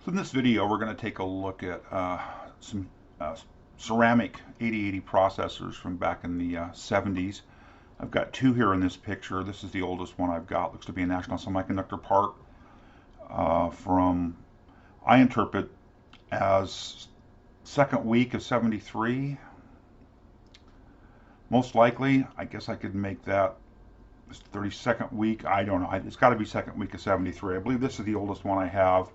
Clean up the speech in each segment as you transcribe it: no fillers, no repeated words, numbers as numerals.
So in this video, we're going to take a look at some ceramic 8080 processors from back in the 70s. I've got two here in this picture. This is the oldest one I've got. Looks to be a National Semiconductor part from, I interpret as second week of 73. Most likely, I guess I could make that 32nd week. I don't know. It's got to be second week of 73. I believe this is the oldest one I have.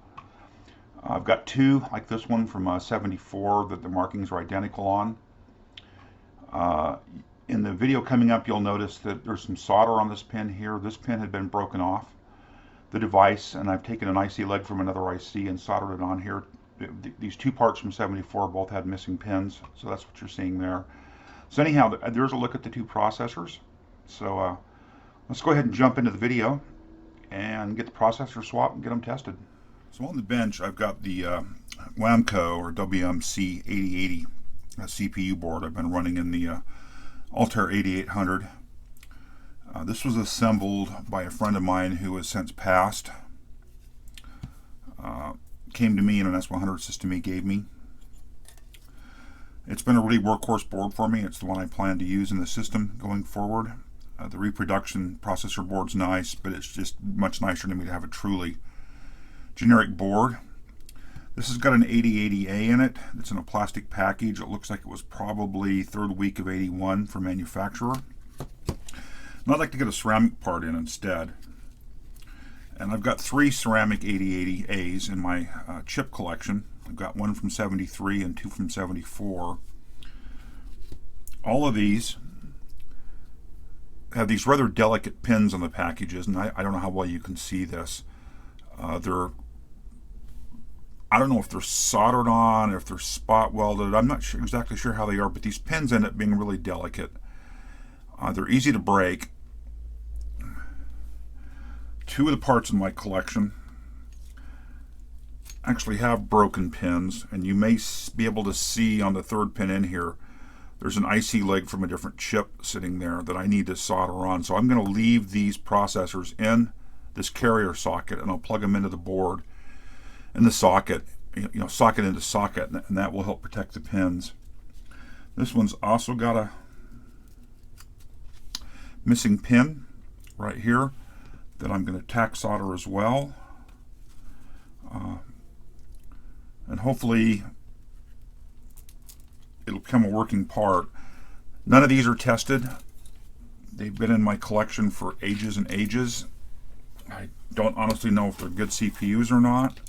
I've got two like this one from 74 that the markings are identical on. In the video coming up, you'll notice that there's some solder on this pin here. This pin had been broken off the device, and I've taken an IC leg from another IC and soldered it on here. These two parts from 74 both had missing pins, so that's what you're seeing there. So anyhow, there's a look at the two processors. So let's go ahead and jump into the video and get the processor swapped and get them tested. So on the bench, I've got the WAMCO or WMC 8080 CPU board I've been running in the Altair 8800. This was assembled by a friend of mine who has since passed. Came to me in an S100 system he gave me. It's been a really workhorse board for me. It's the one I plan to use in the system going forward. The reproduction processor board's nice, but it's just much nicer to me to have a truly generic board. This has got an 8080A in it. It's in a plastic package. It looks like it was probably third week of 81 for manufacturer. And I'd like to get a ceramic part in instead. And I've got three ceramic 8080As in my chip collection. I've got one from 73 and two from 74. All of these have these rather delicate pins on the packages, and I don't know how well you can see this. I don't know if they're soldered on or if they're spot welded. I'm not exactly sure how they are, but these pins end up being really delicate. They're easy to break. Two of the parts in my collection actually have broken pins, and you may be able to see on the third pin in here, there's an IC leg from a different chip sitting there that I need to solder on. So I'm going to leave these processors in this carrier socket, and I'll plug them into the board in the socket, socket into socket, and that will help protect the pins. This one's also got a missing pin right here that I'm going to tack solder as well. And hopefully it'll become a working part. None of these are tested. They've been in my collection for ages and ages. I don't honestly know if they're good CPUs or not,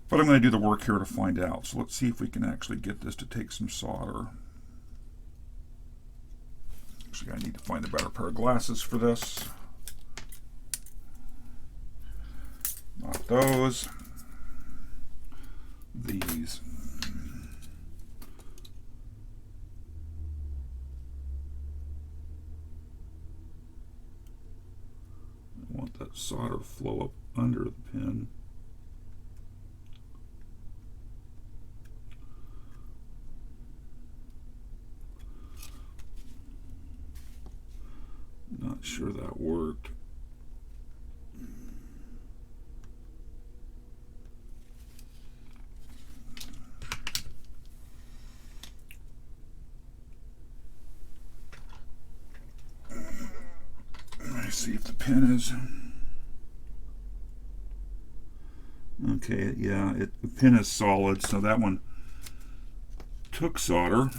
but I'm going to do the work here to find out. So let's see if we can actually get this to take some solder. Actually, I need to find a better pair of glasses for this. Not those. These. I want that solder to flow up under the pin. Not sure that worked. Let's see if the pin is okay. Yeah, the pin is solid, so that one took solder.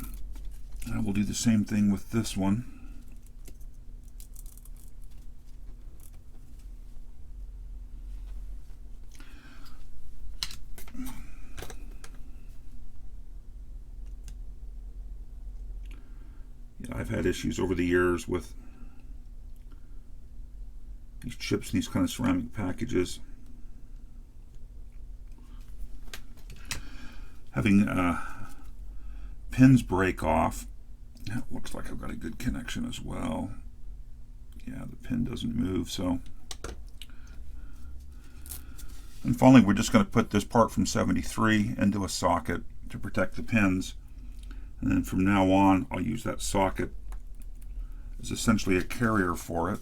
I will do the same thing with this one. Yeah, I've had issues over the years with these chips in these kind of ceramic packages having pins break off. It looks like I've got a good connection as well. Yeah, the pin doesn't move. So, and finally, we're just going to put this part from 73 into a socket to protect the pins, and then from now on I'll use that socket as essentially a carrier for it.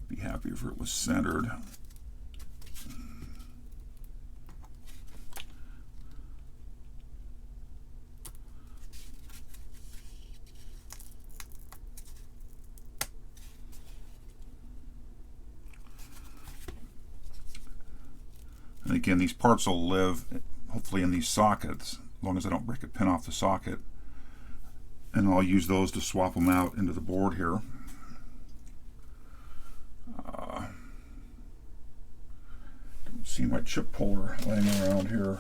Be happy if it was centered. again, these parts will live hopefully in these sockets, as long as I don't break a pin off the socket. And I'll use those to swap them out into the board here. Don't see my chip puller laying around here.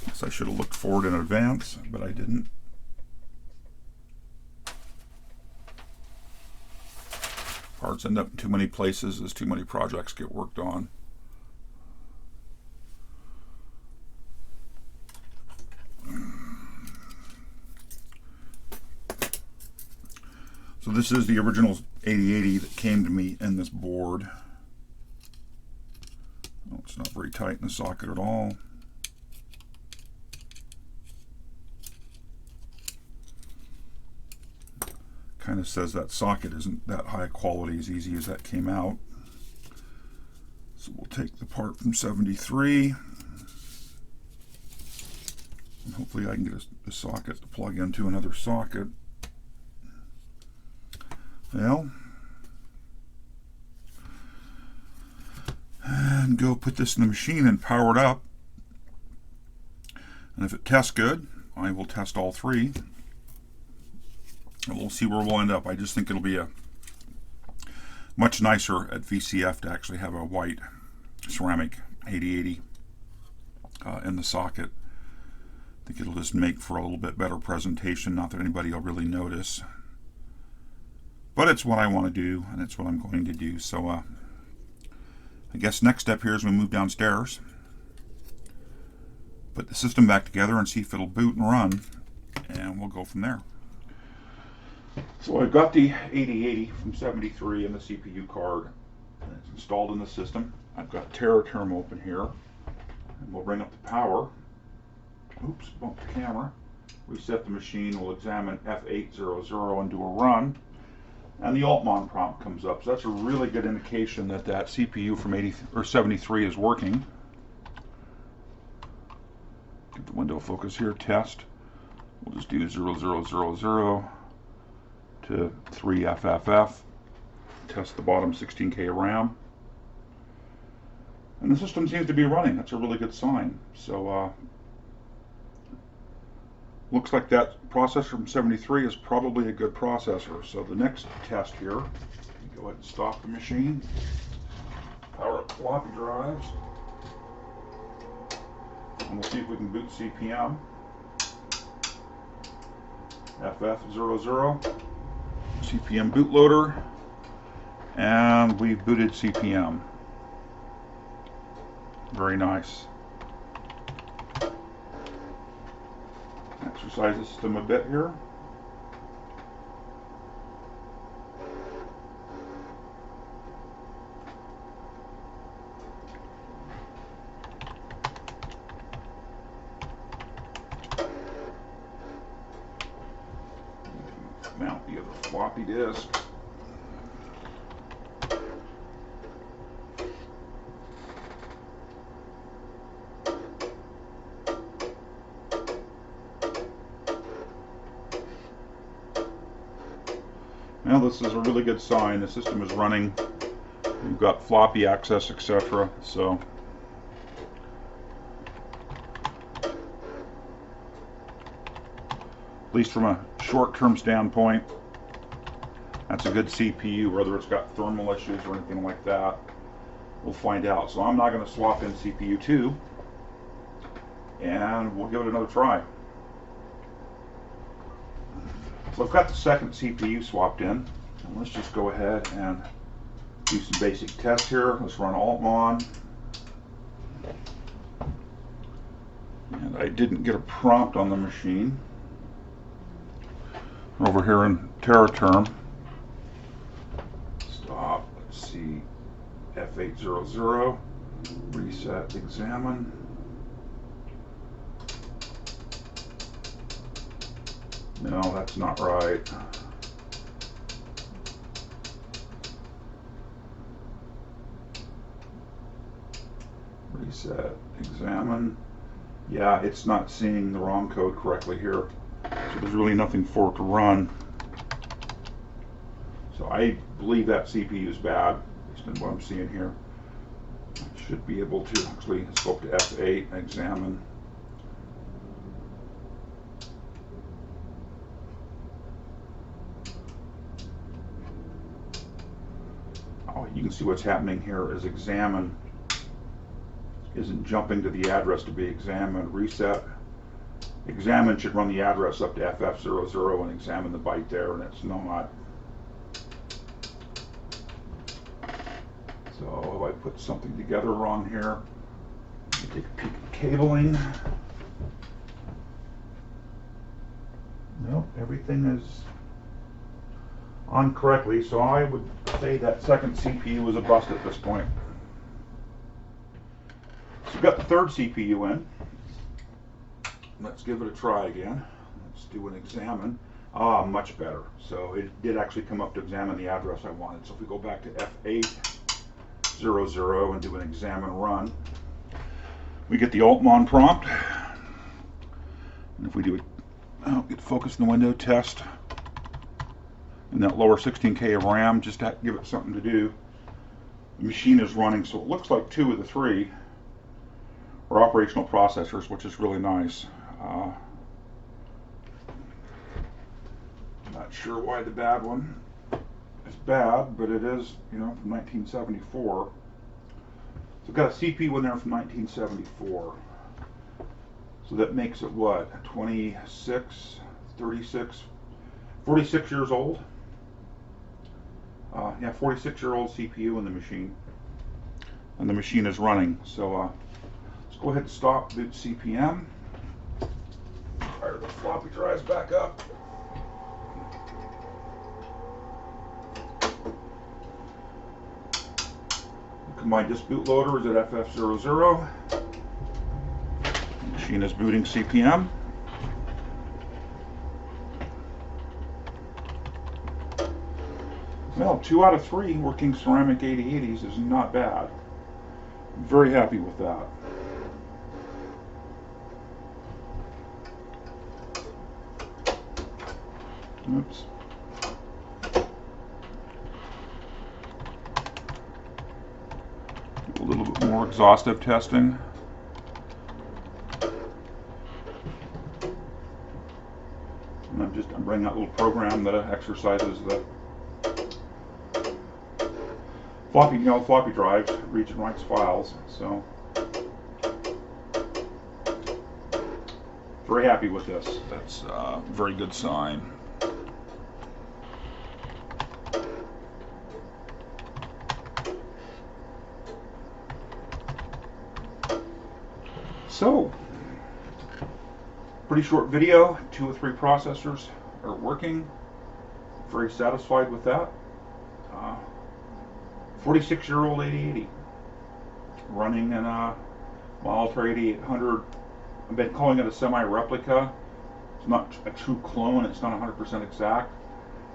Guess I should have looked forward in advance, but I didn't. Parts end up in too many places as too many projects get worked on. So this is the original 8080 that came to me in this board. Oh, it's not very tight in the socket at all. Kind of says that socket isn't that high quality, as easy as that came out. So we'll take the part from 73, and hopefully I can get a socket to plug into another socket. Well, and go put this in the machine and power it up. And if it tests good, I will test all three. And we'll see where we'll end up. I just think it'll be a much nicer at VCF to actually have a white ceramic 8080 in the socket. I think it'll just make for a little bit better presentation. Not that anybody will really notice, but it's what I want to do, and it's what I'm going to do. So I guess next step here is we move downstairs, put the system back together, and see if it'll boot and run, and we'll go from there. So I've got the 8080 from 73 in the CPU card, and it's installed in the system. I've got Term open here, and we'll bring up the power. Oops, bumped the camera. Reset the machine. We'll examine F800 and do a run, and the Altmon prompt comes up. So that's a really good indication that that CPU from 73 is working. Get the window focus here. Test. We'll just do 0000 to 3FFF. Test the bottom 16K RAM. And the system seems to be running. That's a really good sign. So looks like that processor from 73 is probably a good processor. So the next test here, go ahead and stop the machine. Power up floppy drives. And we'll see if we can boot CPM. FF00. CPM bootloader, and we've booted CPM. Very nice. Exercise the system a bit here. Mount the other floppy disk. Now this is a really good sign. The system is running. We've got floppy access, etc. So at least from a short-term standpoint, that's a good CPU. Whether it's got thermal issues or anything like that, we'll find out. So I'm not going to swap in CPU 2, and we'll give it another try. So I've got the second CPU swapped in, and let's just go ahead and do some basic tests here. Let's run Altmon. And I didn't get a prompt on the machine. Over here in Term. Stop. Let's see. F800. Reset. Examine. No, that's not right. Reset. Examine. Yeah, it's not seeing the ROM code correctly here. So there's really nothing for it to run. So I believe that CPU is bad, based on what I'm seeing here. I should be able to actually go up to F8 and examine. Oh, you can see what's happening here is examine isn't jumping to the address to be examined. Reset. Examine should run the address up to FF00 and examine the byte there, and it's not. So if I put something together wrong here, take a peek at the cabling. Nope, everything is on correctly, so I would say that second CPU was a bust at this point. So we've got the third CPU in. Let's give it a try again. Let's do an examine. Ah, much better. So it did actually come up to examine the address I wanted. So if we go back to F800 and do an examine run, we get the Altmon prompt. And if we do get focus in the window, test, and that lower 16K of RAM, just to give it something to do. The machine is running, so it looks like 2 of the 3 are operational processors, which is really nice. Not sure why the bad one is bad, but it is, you know, from 1974. So we've got a CPU in there from 1974. So that makes it what? 26, 36, 46 years old. Yeah, 46-year-old CPU in the machine. And the machine is running. So let's go ahead and stop boot CPM. Fire the floppy drives back up. Combined disk bootloader is at FF00. Machine is booting CPM. Well, 2 out of 3 working ceramic 8080s is not bad. I'm very happy with that. Oops. Do a little bit more exhaustive testing. And I'm bringing out a little program that exercises the floppy drives, reads and writes files. So very happy with this. That's a very good sign. So, pretty short video. 2 or 3 processors are working. Very satisfied with that. 46-year-old 8080 running in a Altair 8800. I've been calling it a semi-replica. It's not a true clone. It's not 100% exact.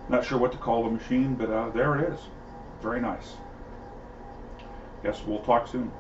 Not sure what to call the machine, but there it is. Very nice. Guess we'll talk soon.